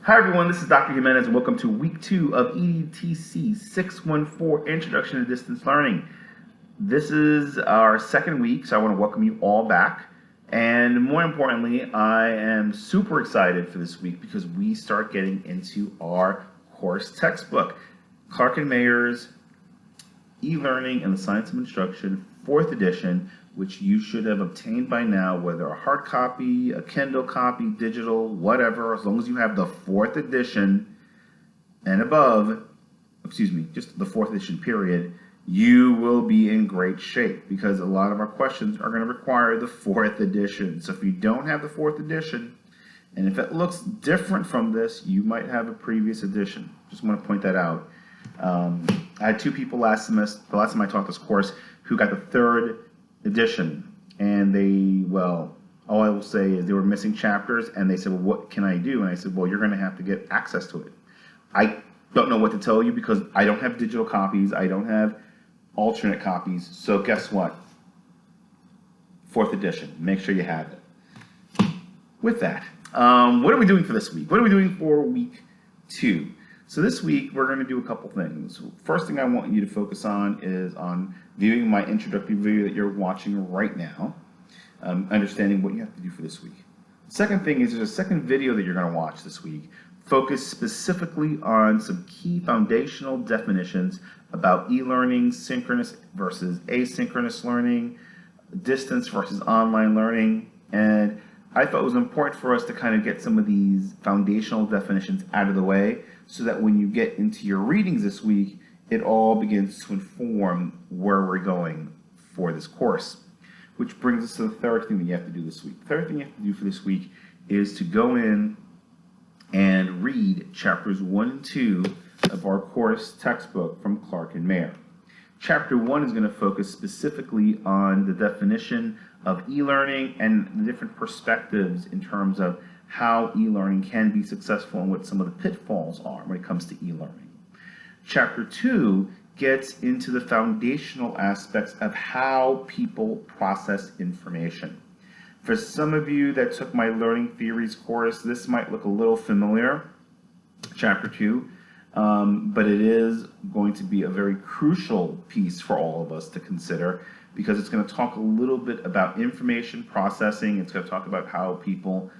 Hi everyone, this is Dr. Jimenez and welcome to week 2 of EDTC 614 Introduction to Distance Learning. This is our second week, so I want to welcome you all back. And more importantly, I am super excited for this week because we start getting into our course textbook, Clark and Mayer's E-Learning and the Science of Instruction, 4th edition, which you should have obtained by now, whether a hard copy, a Kindle copy, digital, whatever, as long as you have the 4th edition and above, just the 4th edition period, you will be in great shape because a lot of our questions are going to require the 4th edition. So if you don't have the 4th edition, and if it looks different from this, you might have a previous edition. Just want to point that out. I had 2 people last semester, the last time I taught this course, who got the 3rd edition, and they, well, all I will say is they were missing chapters, and they said, well, what can I do? And I said, well, you're going to have to get access to it. I don't know what to tell you because I don't have digital copies. I don't have alternate copies. So guess what? 4th edition. Make sure you have it. With that, what are we doing for this week? What are we doing for week 2? So this week, we're going to do a couple things. First thing I want you to focus on is on viewing my introductory video that you're watching right now, understanding what you have to do for this week. Second thing is there's a second video that you're going to watch this week, focused specifically on some key foundational definitions about e-learning, synchronous versus asynchronous learning, distance versus online learning, and I thought it was important for us to kind of get some of these foundational definitions out of the way so that when you get into your readings this week, it all begins to inform where we're going for this course. Which brings us to the third thing that you have to do this week. The third thing you have to do for this week is to go in and read chapters 1 and 2 of our course textbook from Clark and Mayer. Chapter 1 is going to focus specifically on the definition of e-learning and the different perspectives in terms of how e-learning can be successful and what some of the pitfalls are when it comes to e-learning. Chapter 2 gets into the foundational aspects of how people process information. For some of you that took my Learning Theories course, this might look a little familiar, Chapter 2, but it is going to be a very crucial piece for all of us to consider because it's going to talk a little bit about information processing. It's going to talk about how people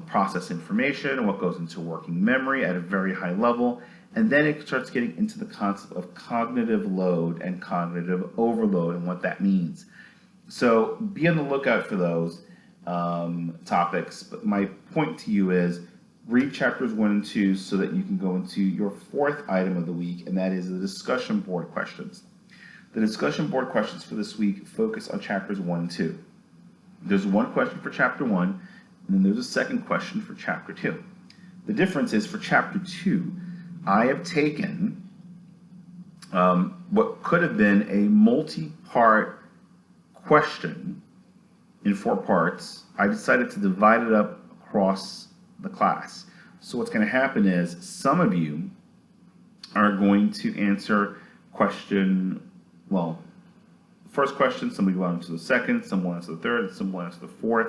process information and what goes into working memory at a very high level. And then it starts getting into the concept of cognitive load and cognitive overload and what that means. So be on the lookout for those topics. But my point to you is read chapters 1 and 2 so that you can go into your 4th item of the week, and that is the discussion board questions. The discussion board questions for this week focus on chapters 1 and 2. There's one question for chapter 1, and then there's a second question for chapter 2. The difference is for chapter 2, I have taken what could have been a multi-part question in 4 parts. I decided to divide it up across the class. So what's going to happen is some of you are going to answer first question, somebody will answer the second, some will answer the third, some will answer the fourth.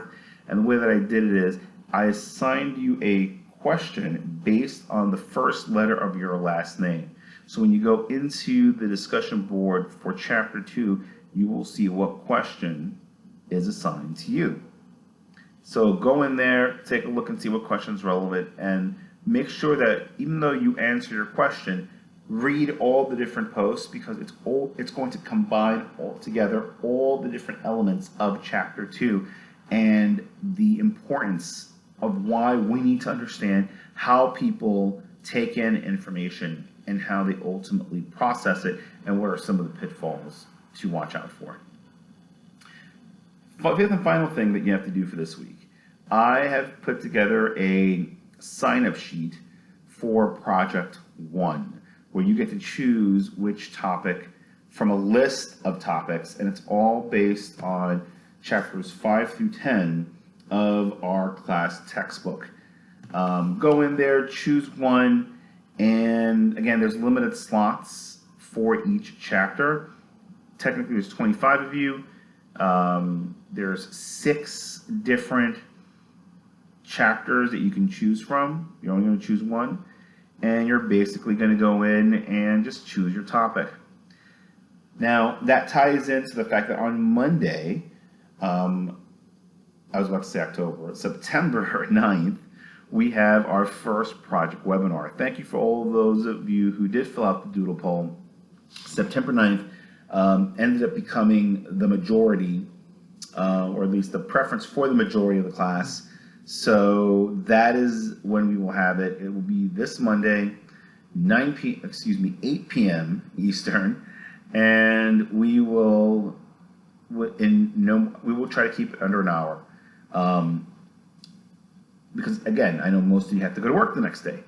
And the way that I did it is I assigned you a question based on the first letter of your last name. So when you go into the discussion board for chapter 2, you will see what question is assigned to you. So go in there, take a look and see what question is relevant, and make sure that even though you answer your question, read all the different posts because it's going to combine all together all the different elements of chapter 2 and the importance of why we need to understand how people take in information and how they ultimately process it and what are some of the pitfalls to watch out for. Fifth and final thing that you have to do for this week. I have put together a sign-up sheet for Project 1 where you get to choose which topic from a list of topics, and it's all based on chapters 5 through 10 of our class textbook. Go in there, choose one, and again, there's limited slots for each chapter. Technically, there's 25 of you. There's 6 different chapters that you can choose from. You're only going to choose one, and you're basically going to go in and just choose your topic. Now, that ties into the fact that on Monday, I was about to say October, September 9th, we have our first project webinar. Thank you for all of those of you who did fill out the doodle poll. September 9th ended up becoming the majority, or at least the preference for the majority of the class. So that is when we will have it. It will be this Monday, 8 p.m. Eastern, and we will try to keep it under an hour. Because again, I know most of you have to go to work the next day.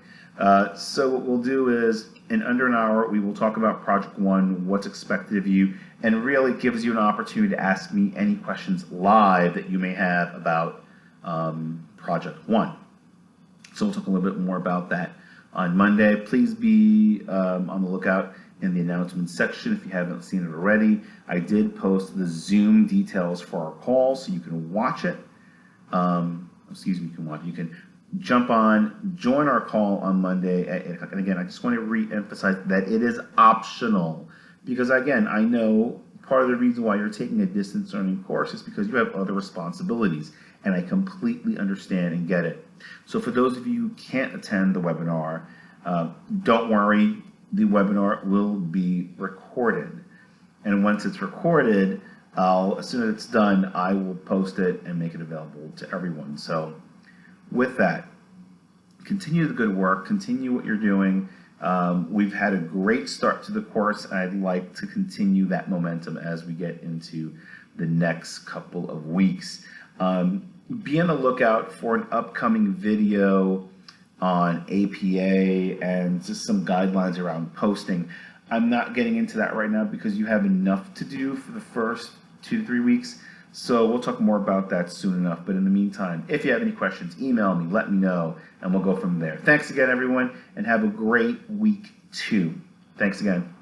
So what we'll do is, in under an hour, we will talk about Project 1, what's expected of you, and really gives you an opportunity to ask me any questions live that you may have about Project 1. So we'll talk a little bit more about that on Monday. Please be on the lookout in the announcements section if you haven't seen it already. I did post the Zoom details for our call, so you can watch it. You can jump on, join our call on Monday at 8 o'clock. And again, I just want to re-emphasize that it is optional, because again, I know part of the reason why you're taking a distance learning course is because you have other responsibilities, and I completely understand and get it. So for those of you who can't attend the webinar, don't worry, the webinar will be recorded. And once it's recorded, as soon as it's done, I will post it and make it available to everyone. So with that, continue the good work, continue what you're doing. We've had a great start to the course, and I'd like to continue that momentum as we get into the next couple of weeks. Be on the lookout for an upcoming video on APA and just some guidelines around posting. I'm not getting into that right now because you have enough to do for the first 2 to 3 weeks. So we'll talk more about that soon enough. But in the meantime, if you have any questions, email me, let me know, and we'll go from there. Thanks again, everyone, and have a great week 2. Thanks again.